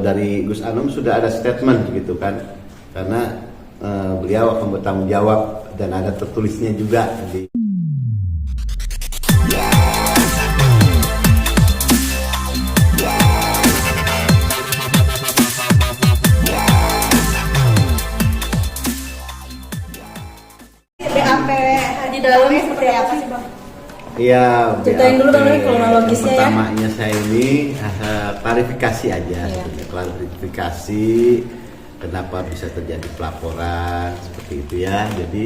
dari Gus Anom sudah ada statement gitu kan, karena beliau akan bertanggung jawab dan ada tertulisnya juga di BAP di dalamnya seperti apa sih Bang? Iya, ceritain dulu Bang kronologisnya ya. Pertamanya saya ini klarifikasi aja, klarifikasi kenapa bisa terjadi pelaporan seperti itu ya. Jadi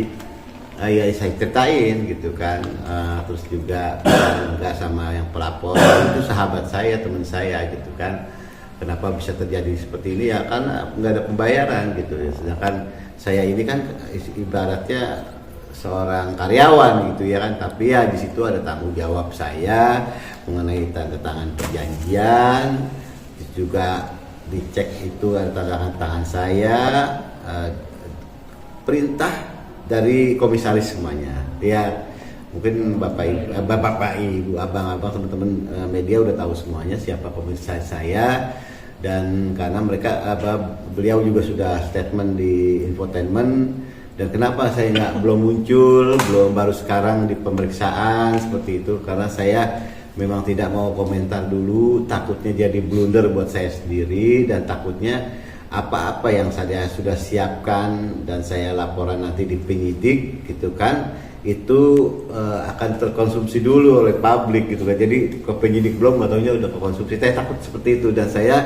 ya saya ceritain gitu kan, terus juga enggak sama yang pelapor itu sahabat saya, teman saya gitu kan. Kenapa bisa terjadi seperti ini ya, karena nggak ada pembayaran gitu ya. Sedangkan saya ini kan ibaratnya seorang karyawan gitu ya kan, tapi ya di situ ada tanggung jawab saya mengenai tanda tangan perjanjian, juga dicek itu ada tanda tangan saya, perintah dari komisaris semuanya ya. Mungkin bapak ibu abang-abang teman-teman media udah tahu semuanya siapa komisaris saya, dan karena beliau juga sudah statement di infotainment. Dan kenapa saya belum muncul, baru sekarang di pemeriksaan seperti itu, karena saya memang tidak mau komentar dulu, takutnya jadi blunder buat saya sendiri, dan takutnya apa-apa yang saya sudah siapkan dan saya laporan nanti di penyidik gitu kan, itu akan terkonsumsi dulu oleh publik gitu kan. Jadi ke penyidik belum, nggak taunya udah kekonsumsi. Saya takut seperti itu, dan saya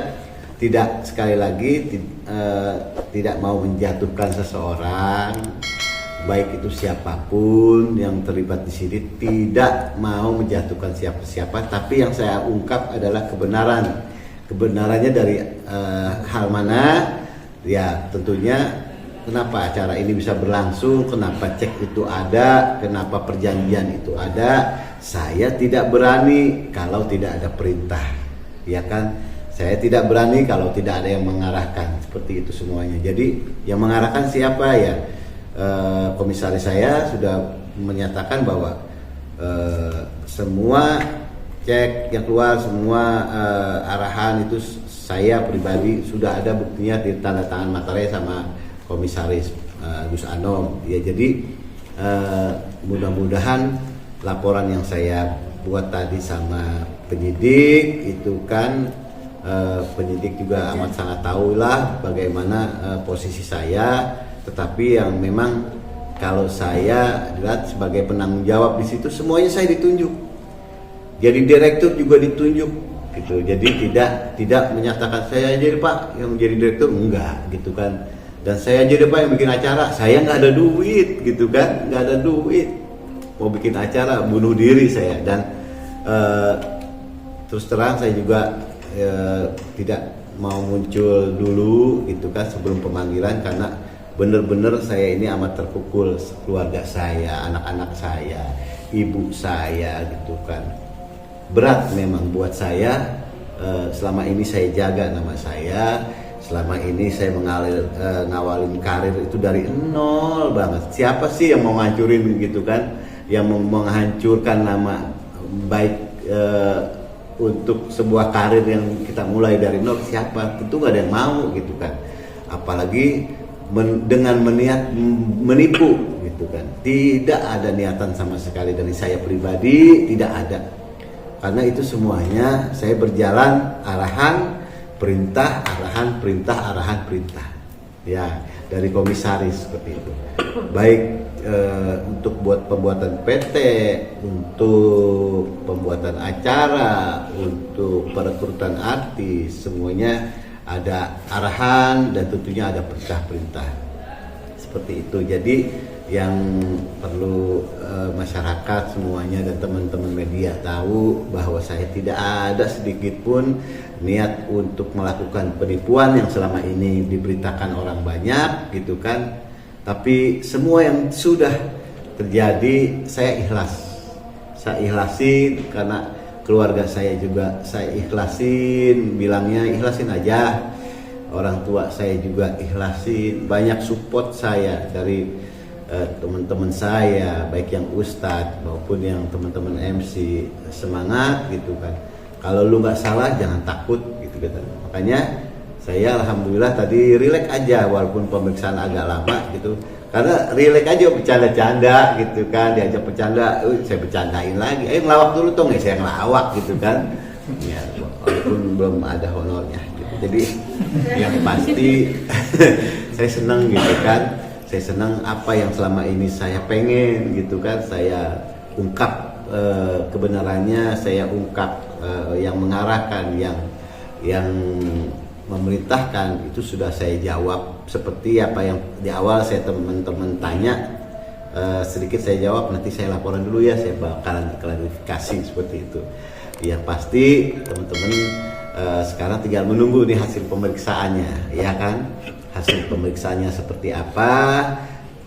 tidak, sekali lagi tidak mau menjatuhkan seseorang, baik itu siapapun yang terlibat di sini, tidak mau menjatuhkan siapa-siapa. Tapi yang saya ungkap adalah kebenarannya dari hal mana ya. Tentunya kenapa acara ini bisa berlangsung, kenapa cek itu ada, kenapa perjanjian itu ada. Saya tidak berani kalau tidak ada perintah, ya kan. Saya tidak berani kalau tidak ada yang mengarahkan, seperti itu semuanya. Jadi yang mengarahkan siapa ya? Komisaris saya sudah menyatakan bahwa semua cek yang keluar, semua arahan itu saya pribadi sudah ada buktinya di tanda tangan materai sama komisaris Gus Anom. Ya, jadi mudah-mudahan laporan yang saya buat tadi sama penyidik itu kan, penyidik juga amat sangat tahu lah bagaimana posisi saya, tetapi yang memang kalau saya lihat sebagai penanggung jawab di situ, semuanya saya ditunjuk. Jadi direktur juga ditunjuk gitu. Jadi tidak menyatakan saya jadi Pak yang jadi direktur, enggak gitu kan. Dan saya jadi Pak yang bikin acara, saya nggak ada duit gitu kan, nggak ada duit. Mau bikin acara bunuh diri saya. Dan terus terang saya juga tidak mau muncul dulu gitu kan sebelum pemanggilan, karena benar-benar saya ini amat terpukul, keluarga saya, anak-anak saya, ibu saya gitu kan. Berat memang buat saya, selama ini saya jaga nama saya, selama ini saya ngawalin karir itu dari nol banget. Siapa sih yang mau ngancurin gitu kan, yang mau menghancurkan nama baik untuk sebuah karir yang kita mulai dari nol? Siapa? Tentu gak ada yang mau gitu kan. Apalagi dengan niat menipu gitu kan. Tidak ada niatan sama sekali dari saya pribadi, tidak ada. Karena itu semuanya saya berjalan arahan, perintah, arahan, perintah, arahan, perintah. Ya, dari komisaris seperti itu. Baik untuk buat pembuatan PT, untuk pembuatan acara, untuk perekrutan artis, semuanya ada arahan dan tentunya ada perintah-perintah seperti itu. Jadi yang perlu masyarakat semuanya dan teman-teman media tahu bahwa saya tidak ada sedikit pun niat untuk melakukan penipuan yang selama ini diberitakan orang banyak gitu kan. Tapi semua yang sudah terjadi saya ikhlas. Saya ikhlasin karena keluarga saya juga saya ikhlasin, bilangnya ikhlasin aja. Orang tua saya juga ikhlasin. Banyak support saya dari teman-teman saya, baik yang ustadz maupun yang teman-teman MC, semangat gitu kan. Kalau lu nggak salah jangan takut gitu kan. Makanya saya alhamdulillah tadi rileks aja walaupun pemeriksaan agak lama gitu. Karena rileks aja bercanda-canda gitu kan, diajak bercanda, saya bercandain lagi. Ayo ngelawak dulu dong, ya saya ngelawak gitu kan. Ya, walaupun belum ada honornya gitu. Jadi yang pasti saya senang gitu kan. Saya senang apa yang selama ini saya pengen gitu kan, saya ungkap kebenarannya, saya ungkap yang mengarahkan, yang memerintahkan itu sudah saya jawab seperti apa yang di awal saya teman-teman tanya, sedikit saya jawab, nanti saya laporan dulu ya, saya bakalan klarifikasi seperti itu. Ya pasti teman-teman sekarang tinggal menunggu nih hasil pemeriksaannya, ya kan, hasil pemeriksaannya seperti apa.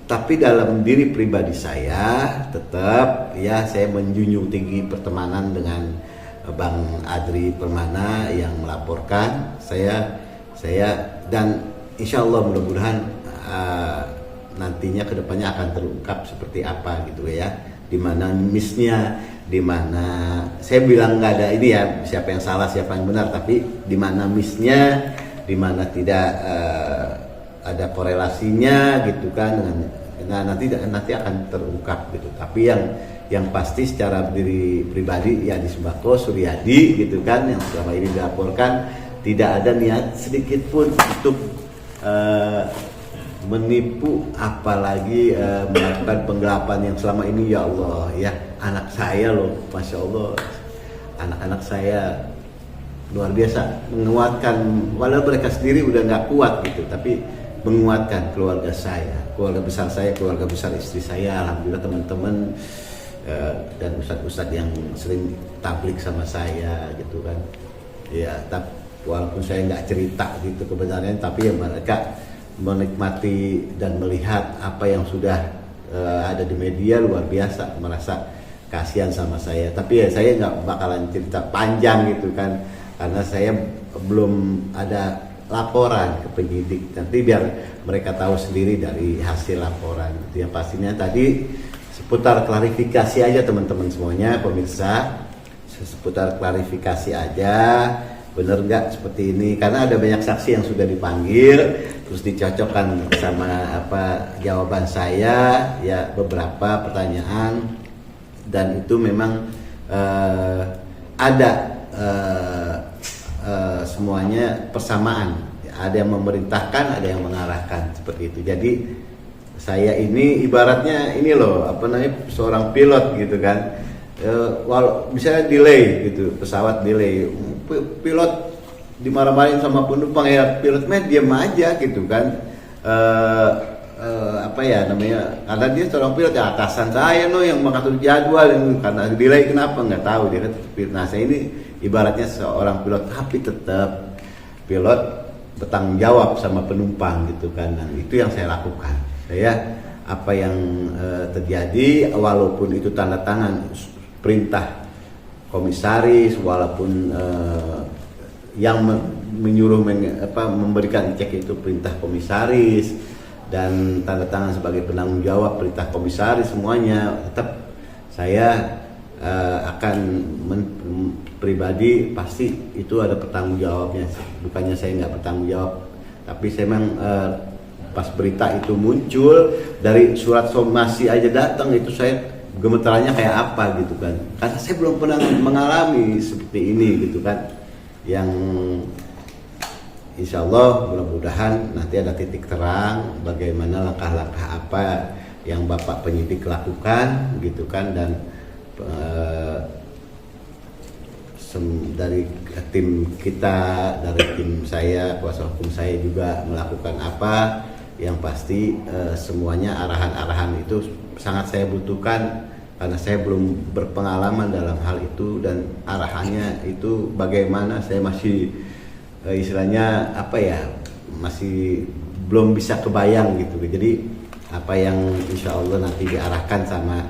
Tapi dalam diri pribadi saya tetap ya saya menjunjung tinggi pertemanan dengan Bang Adri Permana yang melaporkan saya dan insya Allah mudah-mudahan nantinya kedepannya akan terungkap seperti apa gitu ya, di mana missnya, di mana saya bilang nggak ada ini ya siapa yang salah siapa yang benar, tapi di mana missnya, di mana tidak ada korelasinya gitu kan dengan nanti akan terungkap gitu. Tapi yang pasti secara diri pribadi ya di Sembako Suryadi gitu kan yang selama ini dilaporkan tidak ada niat sedikit pun untuk menipu, apalagi melakukan penggelapan yang selama ini. Ya Allah ya, anak saya loh, Masya Allah, anak-anak saya luar biasa menguatkan, walau mereka sendiri udah nggak kuat gitu, tapi menguatkan keluarga saya, keluarga besar saya, keluarga besar istri saya. Alhamdulillah teman-teman dan ustadz-ustadz yang sering tablik sama saya gitu kan ya, walaupun saya nggak cerita gitu kebenarannya, tapi ya mereka menikmati dan melihat apa yang sudah ada di media, luar biasa, merasa kasihan sama saya. Tapi ya saya nggak bakalan cerita panjang gitu kan, karena saya belum ada laporan ke penyidik, nanti biar mereka tahu sendiri dari hasil laporan itu. Yang pastinya tadi seputar klarifikasi aja teman-teman semuanya, pemirsa, seputar klarifikasi aja, bener nggak seperti ini, karena ada banyak saksi yang sudah dipanggil terus dicocokkan sama apa jawaban saya ya, beberapa pertanyaan, dan itu memang ada semuanya persamaan, ada yang memerintahkan, ada yang mengarahkan seperti itu. Jadi saya ini ibaratnya ini loh, apa namanya, seorang pilot gitu kan, walau misalnya delay gitu, pesawat delay, pilot dimarah-marahin sama penumpang, ya pilotnya diam aja gitu kan, apa ya namanya, karena dia seorang pilot ya, atasan saya loh yang mengatur jadwal, yang karena delay kenapa nggak tahu dia kan. Nah saya ini ibaratnya seorang pilot, tapi tetap pilot bertanggung jawab sama penumpang gitu kan. Nah, itu yang saya lakukan. Saya apa yang terjadi, walaupun itu tanda tangan perintah komisaris, walaupun yang menyuruh memberikan cek itu perintah komisaris, dan tanda tangan sebagai penanggung jawab perintah komisaris, semuanya tetap saya akan pribadi pasti itu ada bertanggung jawabnya. Bukannya saya nggak bertanggung jawab, tapi saya memang pas berita itu muncul, dari surat somasi aja datang, itu saya gemetarannya kayak apa gitu kan, karena saya belum pernah mengalami seperti ini gitu kan, yang insya Allah mudah-mudahan nanti ada titik terang bagaimana langkah-langkah apa yang Bapak penyidik lakukan gitu kan, dan dari tim kita, dari tim saya, kuasa hukum saya juga melakukan apa. Yang pasti semuanya arahan-arahan itu sangat saya butuhkan, karena saya belum berpengalaman dalam hal itu, dan arahannya itu bagaimana saya masih istilahnya apa ya, masih belum bisa kebayang gitu. Jadi apa yang insya Allah nanti diarahkan sama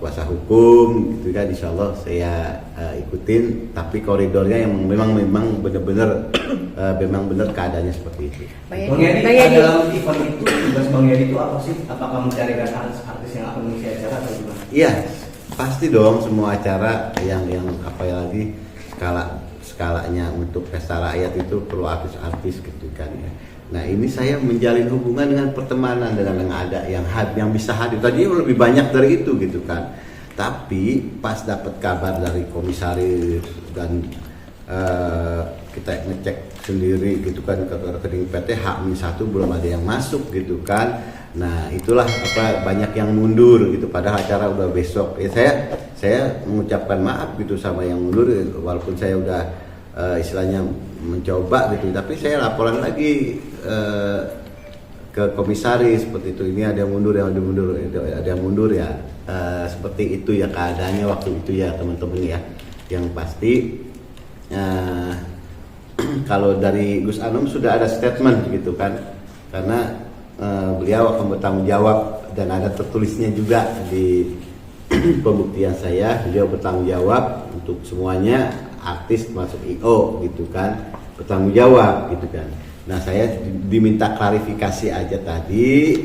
kuasa hukum gitu kan, insya Allah saya ikutin, tapi koridornya yang memang benar-benar memang benar keadaannya seperti itu. Bang Yedi, dalam event itu tugas Bang Yedi itu apa sih? Apakah mencarikan artis yang akan mengisi acara atau gimana? Iya, pasti dong, semua acara yang apa ya lagi skalanya untuk pesta rakyat itu perlu artis-artis gitu kan ya. Nah ini saya menjalin hubungan dengan pertemanan dengan yang ada yang bisa hadir. Tadinya lebih banyak dari itu gitu kan. Tapi pas dapat kabar dari komisaris dan kita ngecek sendiri gitu kan ke rekening PT H-1 belum ada yang masuk gitu kan. Nah itulah banyak yang mundur gitu padahal acara udah besok. Saya mengucapkan maaf gitu sama yang mundur walaupun saya udah istilahnya mencoba gitu, tapi saya laporan lagi ke komisaris seperti itu. Ini ada yang mundur, ada yang mundur ya. Seperti itu ya keadaannya waktu itu ya teman-teman ya. Yang pasti kalau dari Gus Anom sudah ada statement gitu kan, karena beliau akan bertanggung jawab dan ada tertulisnya juga di pembuktian saya. Beliau bertanggung jawab untuk semuanya, artis masuk IO gitu kan, bertanggung jawab gitu kan. Nah saya diminta klarifikasi aja tadi,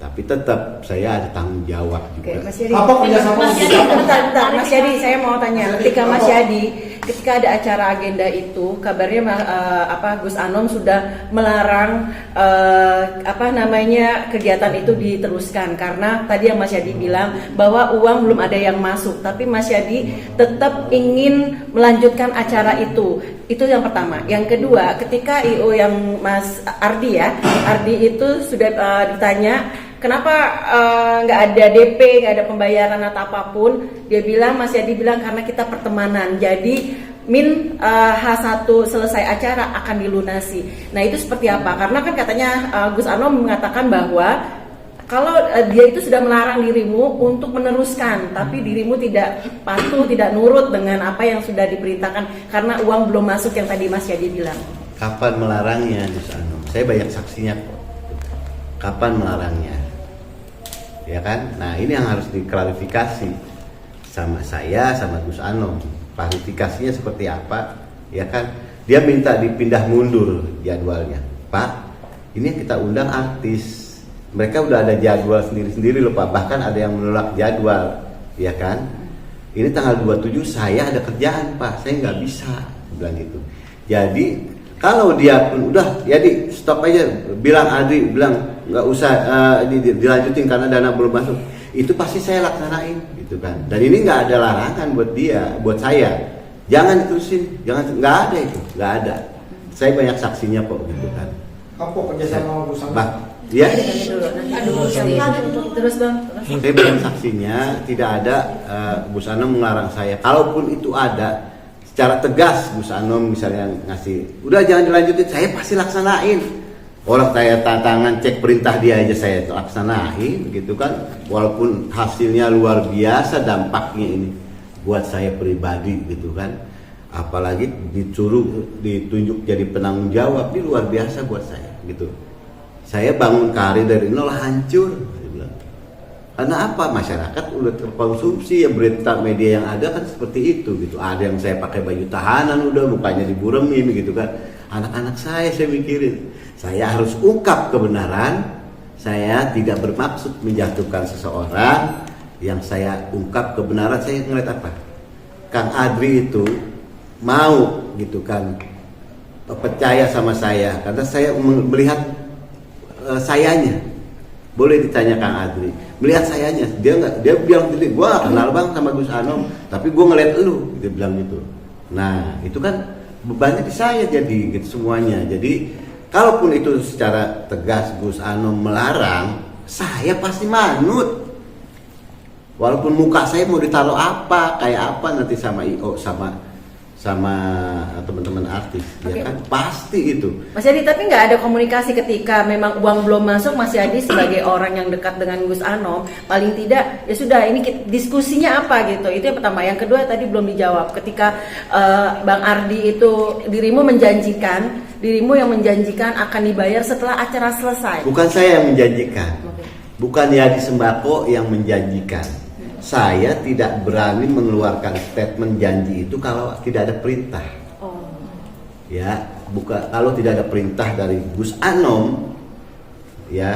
tapi tetap saya ada tanggung jawab juga. Oke, Mas Yadi. Apa kerjasama? Bentar, Mas Yadi, saya mau tanya. Ketika ada acara agenda itu, kabarnya Gus Anom sudah melarang kegiatan itu diteruskan karena tadi yang Mas Yadi bilang bahwa uang belum ada yang masuk, tapi Mas Yadi tetap ingin melanjutkan acara itu. Itu yang pertama. Yang kedua, ketika IO yang Mas Ardi itu sudah ditanya kenapa nggak ada DP, nggak ada pembayaran atau apapun, dia bilang, Mas Yadi bilang karena kita pertemanan, jadi H1 selesai acara akan dilunasi. Nah itu seperti apa? Karena kan katanya Gus Anom mengatakan bahwa kalau dia itu sudah melarang dirimu untuk meneruskan, tapi dirimu tidak patuh, tidak nurut dengan apa yang sudah diperintahkan karena uang belum masuk yang tadi Mas Yadi bilang. Kapan melarangnya Gus Anom? Saya banyak saksinya kok. Kapan melarangnya? Ya kan? Nah ini yang harus diklarifikasi sama saya, sama Gus Anom. Klarifikasinya seperti apa? Ya kan? Dia minta dipindah mundur jadwalnya. Pak, ini yang kita undang artis. Mereka udah ada jadwal sendiri-sendiri loh Pak. Bahkan ada yang menolak jadwal, ya kan? Ini tanggal 27 saya ada kerjaan Pak, saya nggak bisa, bilang gitu. Jadi kalau dia pun udah, jadi stop aja. Bilang Adri, bilang nggak usah dilanjutin karena dana belum masuk. Itu pasti saya laksanain, gitu kan. Dan ini nggak ada larangan buat dia, buat saya. Jangan diterusin, nggak ada itu, nggak ada. Saya banyak saksinya kok, gitu kan. Apa kerjasama Gus Anom? Ya. Terus Bang. Saya banyak saksinya, tidak ada Gus Anom melarang saya. Kalaupun itu ada, secara tegas Gus Anom misalnya ngasih, udah jangan dilanjutin, saya pasti laksanain. Orang saya tantangan cek perintah dia aja saya laksanain, gitu kan. Walaupun hasilnya luar biasa dampaknya ini buat saya pribadi, gitu kan. Apalagi ditunjuk jadi penanggung jawab, ini luar biasa buat saya, gitu. Saya bangun karir dari nol hancur, saya bilang. Karena apa? Masyarakat udah terkonsumsi ya berita media yang ada kan seperti itu, gitu. Ada yang saya pakai baju tahanan udah mukanya diburemin, gitu kan. Anak-anak saya mikirin, saya harus ungkap kebenaran. Saya tidak bermaksud menjatuhkan seseorang. Yang saya ungkap kebenaran, saya ngeliat apa? Kang Adri itu mau, gitu kan, percaya sama saya karena saya melihat sayanya. Boleh ditanya Kang Adri, melihat sayanya, dia bilang sendiri, gue gak kenal Bang sama Gus Anom, tapi gue ngeliat lu, dia bilang gitu. Nah itu kan bebannya di saya jadi gitu semuanya. Jadi kalaupun itu secara tegas Gus Anom melarang, saya pasti manut. Walaupun muka saya mau ditaruh apa, kayak apa nanti sama IO, sama teman-teman artis, okay. Ya kan pasti itu. Mas Yadi, tapi nggak ada komunikasi ketika memang uang belum masuk. Mas Yadi sebagai orang yang dekat dengan Gus Anom, paling tidak ya sudah ini diskusinya apa gitu. Itu yang pertama. Yang kedua tadi belum dijawab. Ketika Bang Ardi itu dirimu yang menjanjikan akan dibayar setelah acara selesai. Bukan saya yang menjanjikan, okay. Bukan Yadi Sembako yang menjanjikan. Saya tidak berani mengeluarkan statement janji itu kalau tidak ada perintah. Oh. Ya, kalau tidak ada perintah dari Gus Anom, ya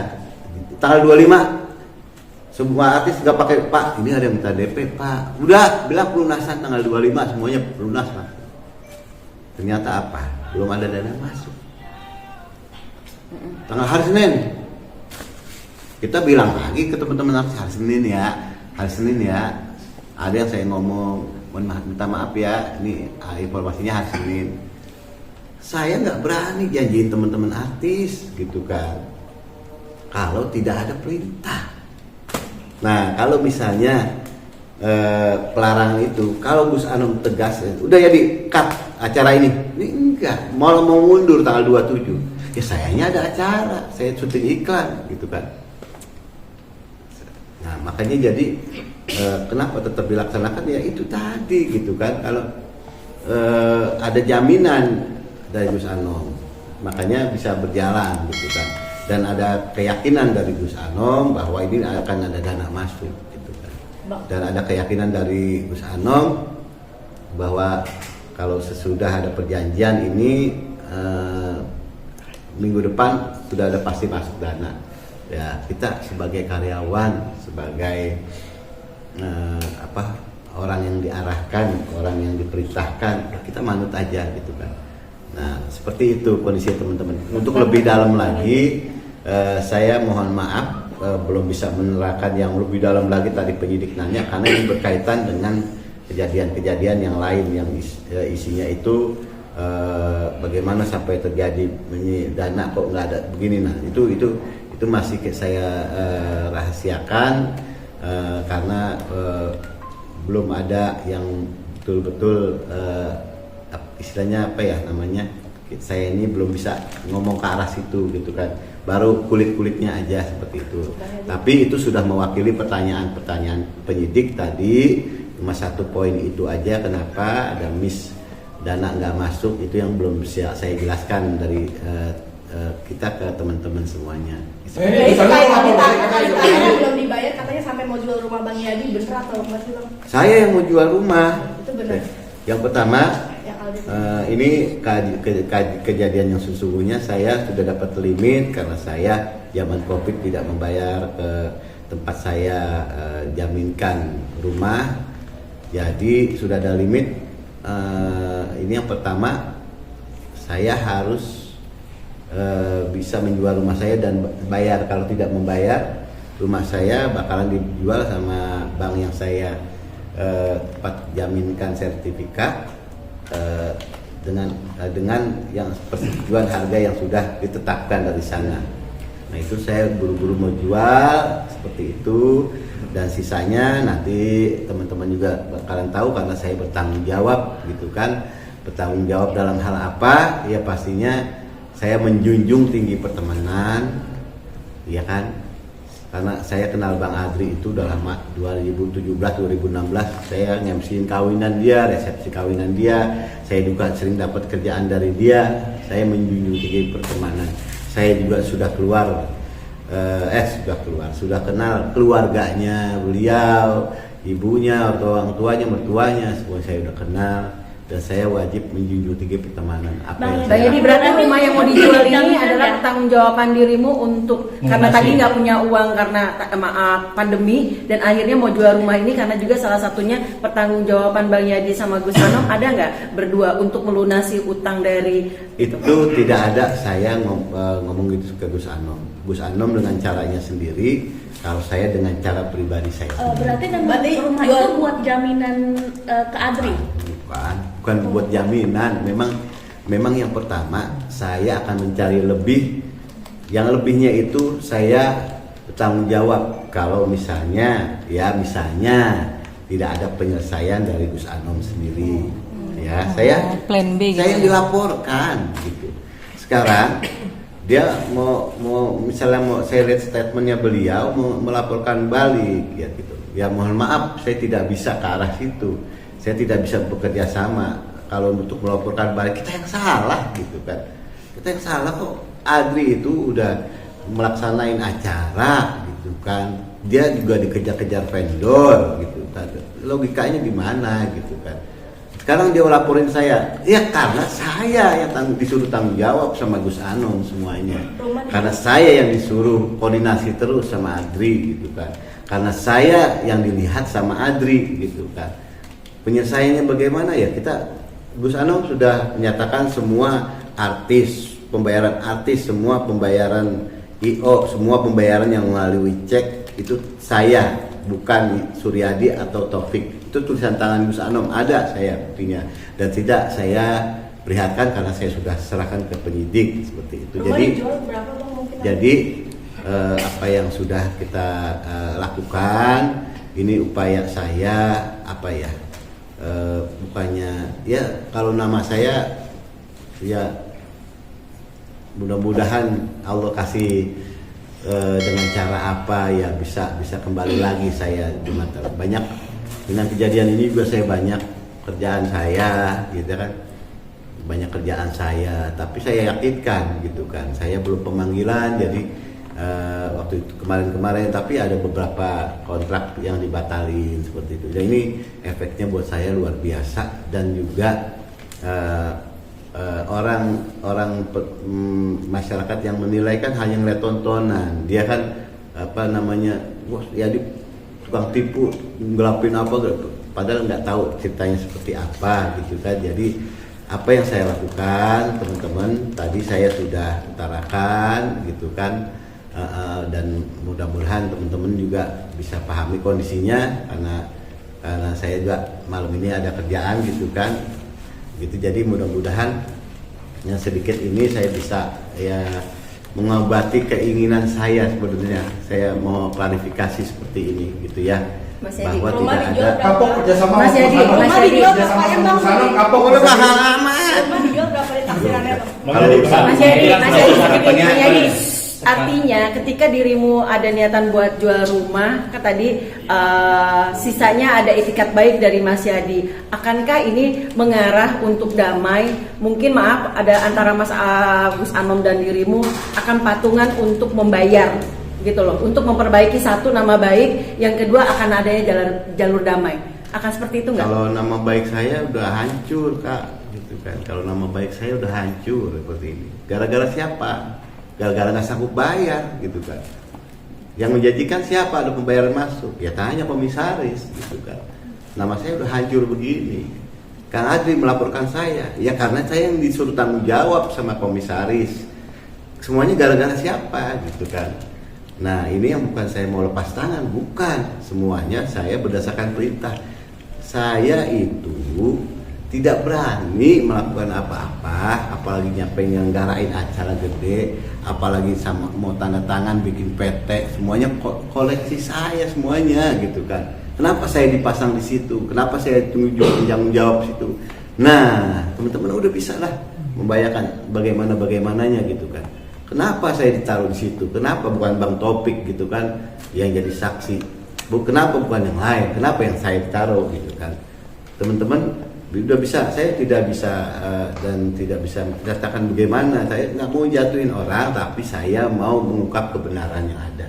tanggal 25 semua artis nggak pakai Pak. Ini ada yang minta DP Pak. Udah bilang pelunasan tanggal 25 semuanya pelunas Pak. Ternyata apa? Belum ada dana masuk. Tanggal hari Senin kita bilang lagi ke teman-teman hari Senin ya, ada yang saya ngomong, minta maaf ya, ini informasinya hari Senin. Saya nggak berani janjiin teman-teman artis gitu kan, kalau tidak ada perintah. Nah kalau misalnya pelarangan itu, kalau Gus Anom tegas, udah ya di cut acara ini enggak, malah mau mundur tanggal 27. Ya sayangnya ada acara, saya syuting iklan gitu kan. Nah makanya jadi kenapa tetap dilaksanakan ya itu tadi gitu kan. Kalau ada jaminan dari Gus Anom, makanya bisa berjalan gitu kan. Dan ada keyakinan dari Gus Anom bahwa ini akan ada dana masuk gitu kan. Dan ada keyakinan dari Gus Anom bahwa kalau sesudah ada perjanjian ini minggu depan sudah ada pasti masuk dana. Ya kita sebagai karyawan, sebagai orang yang diarahkan, orang yang diperintahkan, kita manut aja gitu kan. Nah seperti itu kondisi teman-teman. Untuk lebih dalam lagi, saya mohon maaf belum bisa menerangkan yang lebih dalam lagi tadi penyidik nanya, karena ini berkaitan dengan kejadian-kejadian yang lain yang isinya itu bagaimana sampai terjadi dana kok nggak ada begini. Nah itu masih saya rahasiakan karena belum ada yang betul-betul istilahnya apa ya namanya, saya ini belum bisa ngomong ke arah situ gitu kan, baru kulit-kulitnya aja seperti itu. Tapi itu sudah mewakili pertanyaan penyidik tadi. Cuma satu poin itu aja, kenapa ada miss dana nggak masuk, itu yang belum bisa saya jelaskan dari kita ke teman-teman semuanya. Jadi katanya belum dibayar, katanya sampai mau jual rumah Bang Yadi, bener atau enggak sih Bang? Saya yang mau jual rumah. Itu benar. Yang pertama, Yang Aldi. ini kejadian yang sesungguhnya saya sudah dapat limit karena saya zaman Covid tidak membayar ke tempat saya jaminkan rumah. Jadi sudah ada limit. Ini yang pertama, saya harus bisa menjual rumah saya dan bayar. Kalau tidak membayar, rumah saya bakalan dijual sama bank yang saya tempat jaminkan sertifikat dengan yang persetujuan harga yang sudah ditetapkan dari sana. Nah itu saya buru-buru mau jual seperti itu, dan sisanya nanti teman-teman juga bakalan tahu karena saya bertanggung jawab gitu kan. Bertanggung jawab dalam hal apa? Ya pastinya saya menjunjung tinggi pertemanan, ya kan? Karena saya kenal Bang Adri itu udah lama, 2017-2016 saya ngemsiin kawinan dia, resepsi kawinan dia. Saya juga sering dapat kerjaan dari dia. Saya menjunjung tinggi pertemanan. Saya juga sudah sudah kenal keluarganya beliau, ibunya, orang tuanya, mertuanya, semua saya udah kenal. Dan saya wajib menjunjung tinggi pertemanan. Jadi berarti rumah yang mau dijual ini adalah pertanggungjawaban dirimu untuk karena tadi nggak punya uang karena pandemi, dan akhirnya mau jual rumah ini karena juga salah satunya pertanggungjawaban Bang Yadi sama Gus Anom. Ada nggak berdua untuk melunasi utang dari itu? Tidak ada. Saya ngomong gitu ke Gus Anom. Gus Anom dengan caranya sendiri, kalau saya dengan cara pribadi saya sendiri. Berarti rumah itu buat jaminan ke Adri? Bukan buat jaminan. Memang yang pertama saya akan mencari lebih. Yang lebihnya itu saya bertanggung jawab kalau misalnya tidak ada penyelesaian dari Gus Anom sendiri. Ya, saya plan B gitu. Saya dilaporkan gitu. Sekarang dia mau misalnya saya lihat statementnya beliau mau melaporkan balik ya gitu. Ya mohon maaf, saya tidak bisa ke arah situ. Saya tidak bisa bekerja sama. Kalau untuk melaporkan balik, kita yang salah gitu kan. Kita yang salah kok. Adri itu udah melaksanain acara gitu kan. Dia juga dikejar-kejar vendor gitu kan. Logikanya gimana gitu kan. Sekarang dia laporin saya. Ya karena saya yang disuruh tanggung jawab sama Gus Anom semuanya. Karena saya yang disuruh koordinasi terus sama Adri gitu kan. Karena saya yang dilihat sama Adri gitu kan. Penyelesaiannya bagaimana ya, kita Gus Anom sudah menyatakan semua artis, pembayaran artis, semua pembayaran IO, semua pembayaran yang melalui cek itu saya, bukan Suryadi atau Taufik. Itu tulisan tangan Gus Anom, ada saya buktinya. Dan tidak saya perlihatkan karena saya sudah serahkan ke penyidik seperti itu. Rumah dijual berapa Bang mungkin? Jadi apa yang sudah kita lakukan ini upaya saya apa ya, bukannya ya kalau nama saya ya mudah-mudahan Allah kasih dengan cara apa ya bisa kembali lagi saya di mata banyak dengan kejadian ini juga saya banyak kerjaan saya gitu kan, banyak kerjaan saya, tapi saya yakinkan gitu kan saya belum pemanggilan jadi waktu itu kemarin tapi ada beberapa kontrak yang dibatalin seperti itu. Dan ini efeknya buat saya luar biasa dan juga orang masyarakat yang menilai kan hanya ngeliat tontonan, dia kan apa namanya, wah ya di tukang tipu ngelapin apa gitu, padahal nggak tahu ceritanya seperti apa gitu kan. Jadi apa yang saya lakukan teman-teman tadi saya sudah utarakan gitu kan. Dan mudah-mudahan teman-teman juga bisa pahami kondisinya karena saya juga malam ini ada kerjaan gitu kan gitu. Jadi mudah-mudahan yang sedikit ini saya bisa ya mengobati keinginan saya. Sebenarnya saya mau klarifikasi seperti ini gitu ya, Mas Yadi, bahwa rumah tidak dijual ada Kapok kerjasama Mas sama Yadi, Gus Anom. Mas Rumah Yadi. dijual berapa Kerjasama M sama Bang? Gus Anom, kapok udah kerjasama. mahal amat. Rumah dijual berapa di taksirannya Bang? Mas Yadi, artinya ketika dirimu ada niatan buat jual rumah, kan tadi sisanya ada itikat baik dari Mas Yadi. Akankah ini mengarah untuk damai? Mungkin maaf ada antara Mas Gus Anom dan dirimu akan patungan untuk membayar gitu loh, untuk memperbaiki satu nama baik, yang kedua akan adanya jalur damai. Akan seperti itu nggak? Kalau nama baik saya udah hancur Kak gitu kan. Kalau nama baik saya udah hancur seperti ini. Gara-gara siapa? Gara-gara nggak sanggup bayar gitu kan. Yang menjanjikan siapa ada pembayaran masuk? Ya tanya komisaris gitu kan. Nama saya udah hancur begini. Kang Adri melaporkan saya, ya karena saya yang disuruh tanggung jawab sama komisaris. Semuanya gara-gara siapa gitu kan. Nah ini yang bukan saya mau lepas tangan, bukan. Semuanya saya berdasarkan perintah. Saya itu tidak berani melakukan apa-apa, apalagi nyelenggarain acara gede, apalagi sama mau tanda tangan bikin PT, semuanya koleksi saya semuanya gitu kan. Kenapa saya dipasang di situ? Kenapa saya tanggung jawab situ? Nah, teman-teman udah bisa lah membayangkan bagaimananya gitu kan. Kenapa saya ditaruh di situ? Kenapa bukan Bang Topik gitu kan yang jadi saksi? Kenapa bukan yang lain? Kenapa yang saya ditaruh gitu kan? Teman-teman udah bisa, saya tidak bisa dan tidak bisa mengatakan bagaimana. Saya nggak mau jatuhin orang, tapi saya mau mengungkap kebenaran yang ada.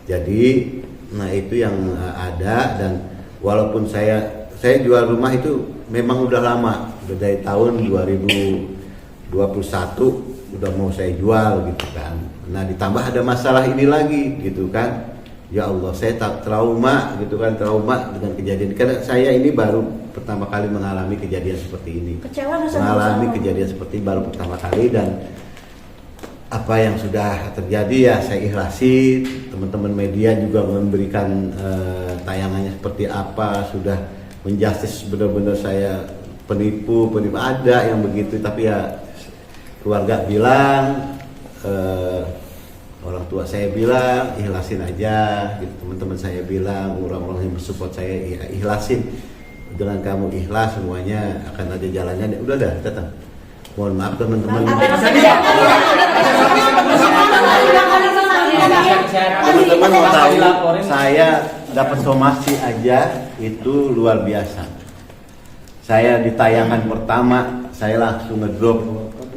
Jadi, nah itu yang ada. Dan walaupun saya jual rumah itu memang udah lama, udah dari tahun 2021 udah mau saya jual gitu kan. Nah ditambah ada masalah ini lagi gitu kan. Ya Allah, saya tak trauma gitu kan, trauma dengan kejadian. Karena saya ini baru pertama kali mengalami kejadian seperti ini. Kecewa nggak sama Mengalami Gus Anom? kejadian seperti ini baru pertama kali, dan apa yang sudah terjadi ya saya ikhlasi. Teman-teman media juga memberikan tayangannya seperti apa, sudah menjustis benar-benar saya penipu ada yang begitu, tapi ya keluarga bilang, orang tua saya bilang ikhlasin aja gitu. Teman-teman saya bilang, orang-orang yang bersupport saya, ya ikhlasin. Dengan kamu ikhlas semuanya akan ada jalannya. Udah dah, datang. Mohon maaf teman-teman. Teman-teman mau tahu, saya dapat somasi aja itu luar biasa. Saya di tayangan pertama saya langsung ngedrop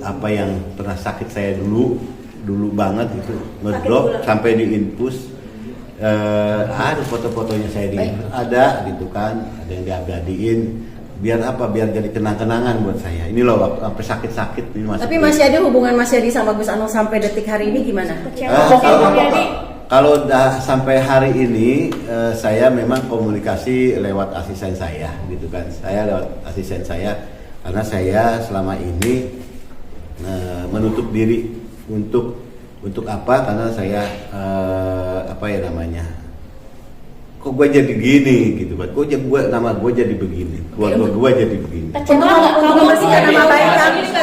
apa yang pernah sakit saya dulu banget itu, ngedrop sampai di infus. Ada foto-fotonya saya di ada gitu kan, ada yang diabadiin. Biar apa? Biar jadi kenang-kenangan buat saya. Ini loh sampai sakit-sakit ini masih. Tapi masih ada hubungan Mas Yadi sama Gus Anom sampai detik hari ini gimana? Kalau udah sampai hari ini saya memang komunikasi lewat asisten saya gitu kan. Saya lewat asisten saya karena saya selama ini menutup diri untuk apa? Karena saya kok gue jadi gini gitu kan? Nama gue jadi begini, keluarga gue jadi begini. Untuk membersihkan nama baik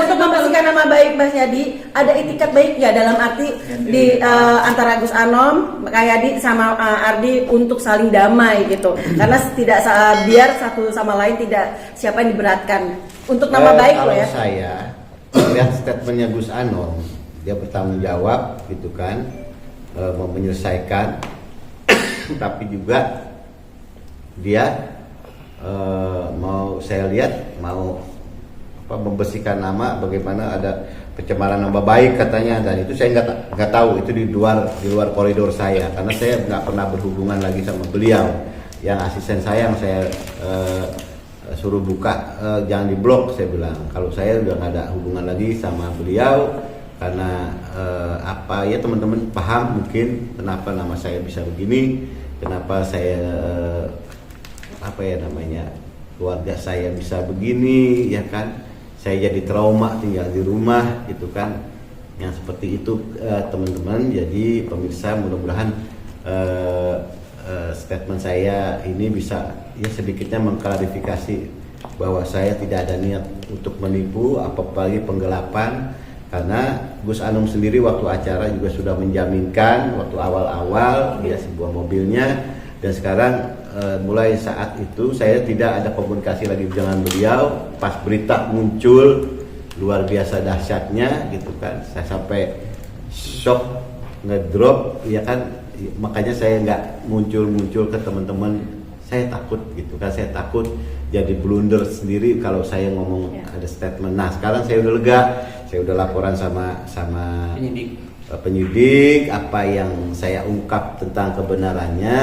untuk membersihkan nama baik Mas Yadi, ada itikat baik nggak dalam arti di antara Gus Anom, Kak Yadi sama Ardi untuk saling damai gitu, karena tidak biar satu sama lain tidak siapa yang diberatkan untuk nama baik kalau ya. Saya lihat statementnya Gus Anom, dia bertanggung jawab gitu kan, mau menyelesaikan, tapi juga dia saya lihat mau membersihkan nama, bagaimana ada pencemaran nama baik katanya, dan itu saya nggak tahu, itu di luar koridor saya, karena saya nggak pernah berhubungan lagi sama beliau. Yang asisten saya yang saya suruh buka, jangan diblok, saya bilang kalau saya udah nggak ada hubungan lagi sama beliau, karena ya teman-teman paham mungkin kenapa nama saya bisa begini, kenapa saya keluarga saya bisa begini, ya kan, saya jadi trauma tinggal di rumah gitu kan, yang seperti itu teman-teman. Jadi pemirsa, mudah-mudahan statement saya ini bisa ya sedikitnya mengklarifikasi bahwa saya tidak ada niat untuk menipu, apalagi penggelapan, karena Gus Anom sendiri waktu acara juga sudah menjaminkan waktu awal-awal ya sebuah mobilnya, dan sekarang mulai saat itu saya tidak ada komunikasi lagi dengan beliau. Pas berita muncul luar biasa dahsyatnya gitu kan, saya sampai shock, ngedrop ya kan, makanya saya nggak muncul ke teman-teman. Saya takut gitu kan, saya takut jadi blunder sendiri kalau saya ngomong ada statement. Nah sekarang saya udah lega, saya udah laporan sama penyidik apa yang saya ungkap tentang kebenarannya,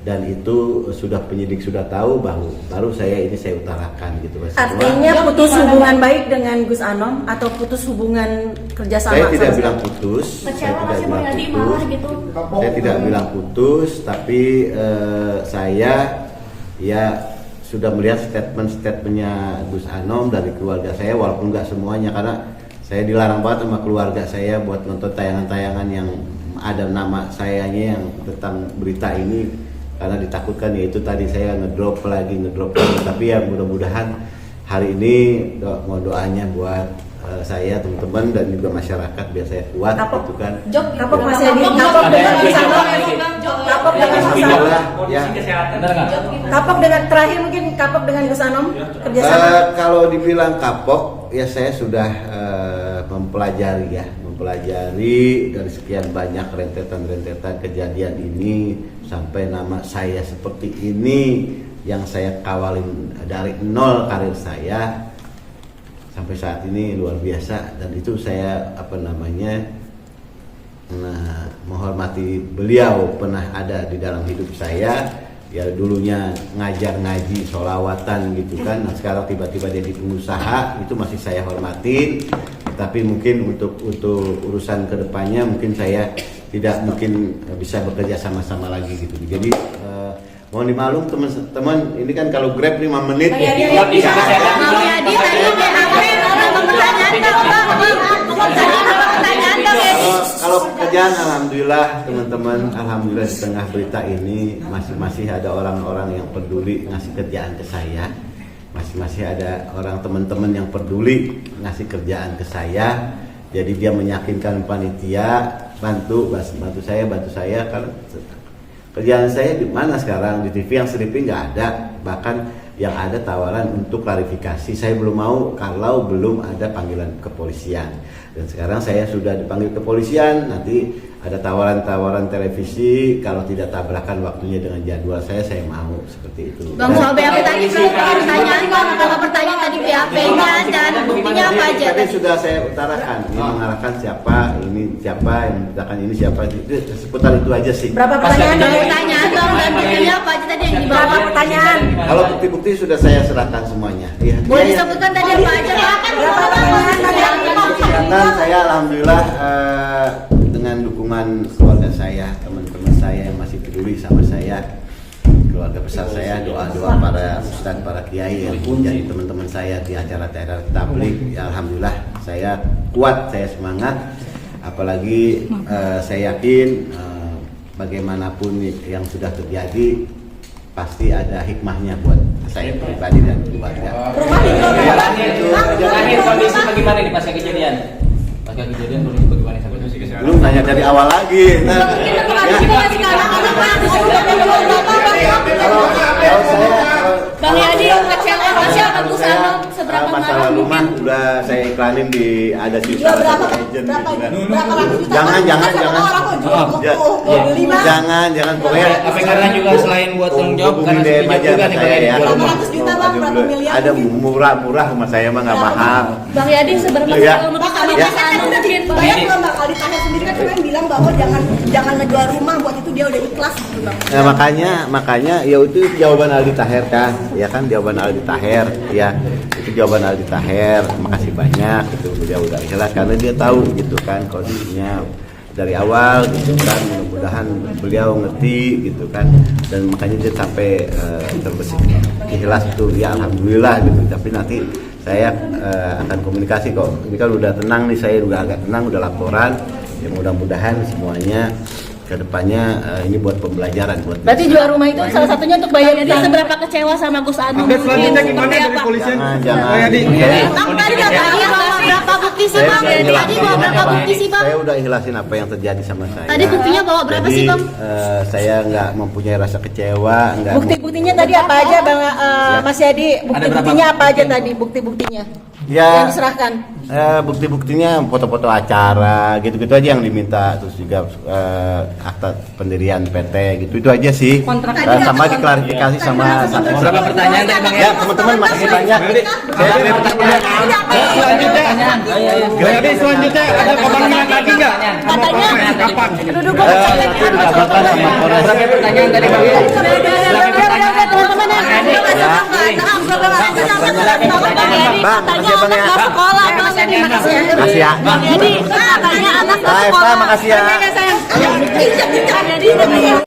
dan itu sudah penyidik sudah tahu, baru saya utarakan gitu. Artinya putus hubungan baik dengan Gus Anom atau putus hubungan kerjasama? Saya tidak bilang putus, saya tidak bilang putus, tapi saya ya sudah melihat statementnya Gus Anom dari keluarga saya, walaupun nggak semuanya, karena saya dilarang banget sama keluarga saya buat nonton tayangan-tayangan yang ada nama sayanya yang tentang berita ini, karena ditakutkan ya itu tadi saya ngedrop lagi. Tapi ya mudah-mudahan hari ini mau doanya buat saya, teman-teman, dan juga masyarakat biar saya kuat gitu kan. Kapok Mas Yadi, kapok dengan Gus Anom, kapok dengan Gus Anom, kapok dengan terakhir mungkin kapok dengan Gus Anom kerjasama. Kalau dibilang kapok ya saya sudah mempelajari dari sekian banyak rentetan kejadian ini sampai nama saya seperti ini yang saya kawalin dari nol karir saya sampai saat ini luar biasa. Dan itu saya menghormati beliau, pernah ada di dalam hidup saya ya, dulunya ngajar ngaji sholawatan gitu kan, nah sekarang tiba-tiba jadi pengusaha, itu masih saya hormatin. Tapi mungkin untuk urusan kedepannya mungkin saya tidak mungkin bisa bekerja sama-sama lagi gitu. Jadi mohon dimaklum teman-teman, ini kan kalau Grab 5 menit. Kalau pekerjaan alhamdulillah teman-teman, alhamdulillah di tengah berita ini masih ada orang-orang yang peduli ngasih kerjaan ke saya. Masih ada orang teman-teman yang peduli ngasih kerjaan ke saya. Jadi dia meyakinkan panitia bantu saya karena kerjaan saya di mana sekarang di TV yang selipin nggak ada, bahkan yang ada tawaran untuk klarifikasi. Saya belum mau kalau belum ada panggilan kepolisian, dan sekarang saya sudah dipanggil kepolisian. Nanti ada tawaran televisi, kalau tidak tabrakan waktunya dengan jadwal saya mau seperti itu. Bang, soal BAP tadi pertanyaan tadi BAP-nya dan buktinya apa aja? Tadi sudah saya utarakan, ini mengarahkan siapa yang menceritakan ini siapa, itu seputar itu aja sih. Berapa pertanyaan dong, dan buktinya apa aja tadi yang dibawa? Pertanyaan. Kalau bukti-bukti sudah saya serahkan semuanya. Ya. Boleh disebutkan tadi apa aja, Pak? Berapa pertanyaan? Saya alhamdulillah dengan dukungan keluarga saya, teman-teman saya yang masih peduli sama saya, keluarga besar saya, doa-doa para ustadz, para kiai yang menjadi teman-teman saya di acara-acara tabligh. Ya, alhamdulillah saya kuat, saya semangat. Apalagi saya yakin bagaimanapun yang sudah terjadi pasti ada hikmahnya buat saya pribadi dan keluarga. Terakhir kondisi bagaimana nih pasca kejadian? Pasca kejadian kondisi bagaimana sampai itu sih? Belum nanya dari awal lagi. Bang Yadi kecewa nggak sih sama Gus Anam seberapa masalah marah rumah mungkin? udah saya iklanin di ada sih Jual salah berapa? satu agent Berapa? gitu kan. Berapa ratus juta? Jangan, jangan, Masa jangan. orang kok jual kok Ya, tuh, 25? jangan pokoknya. Tapi karena juga selain buat tanggung jawab karena hubungin DM setuju aja juga sama nih saya Bang ya. Yadi. Berapa ratus juta, Bang? Berapa miliar? Ada murah-murah sama saya mah nggak Berapa? mahal. Bang Yadi seberapa Ya. untuk Bakal sama Ya. Gus Anam mungkin? Bayar belum bakal ditahan sendiri kan cuma yang bilang bahwa jangan ngejual rumah buat itu dia udah ikhlas gitu Bang. Nah, makanya ya itu jawaban Aldi Taher kan, ya kan jawaban Aldi Taher, ya itu jawaban Aldi Taher. Makasih banyak itu beliau udah ikhlas karena dia tahu gitu kan kondisinya dari awal gitu kan. Mudah-mudahan beliau ngerti gitu kan dan makanya dia sampai terbesit ikhlas itu ya alhamdulillah gitu. Tapi nanti saya akan komunikasi kok. Ini kan udah tenang nih, saya udah agak tenang, udah laporan. Ya mudah-mudahan semuanya kedepannya ini buat pembelajaran buat. Berarti jual rumah itu salah satunya untuk bayar utang. Seberapa kecewa sama Gus Anam? Update selanjutnya Mungkin gimana seperti dari apa? polisian? Jangan. Bang tadi katanya bawa berapa bukti sih Bang? Tadi bawa berapa bukti sih Bang? Saya udah ikhlasin apa yang terjadi sama saya. Tadi buktinya bawa berapa Jadi, sih Bang? Saya nggak mempunyai rasa kecewa, nggak. Bukti-buktinya tadi apa aja Bang Mas Yadi? Bukti-buktinya apa aja tadi? Bukti-buktinya Ya, yang diserahkan. bukti-buktinya foto-foto acara, gitu-gitu aja yang diminta, terus juga akta pendirian PT, gitu itu aja sih. Sama diklarifikasi sama. Berapa pertanyaan tadi Bang Ya teman-teman masih banyak. Saya ada pertanyaan. Jadi selanjutnya ada pemanggilan lagi nggak? Katanya Kapan? duduk gua Itu dikabarkan sama Polres. Berapa pertanyaan tadi Bang? teman-teman Bang, makasih ya, Bang, ya. sekolah Bang. Terima kasih ya. Makasih ya. Bang Yadi katanya anak Bye, Pak, makasih ya. Jadi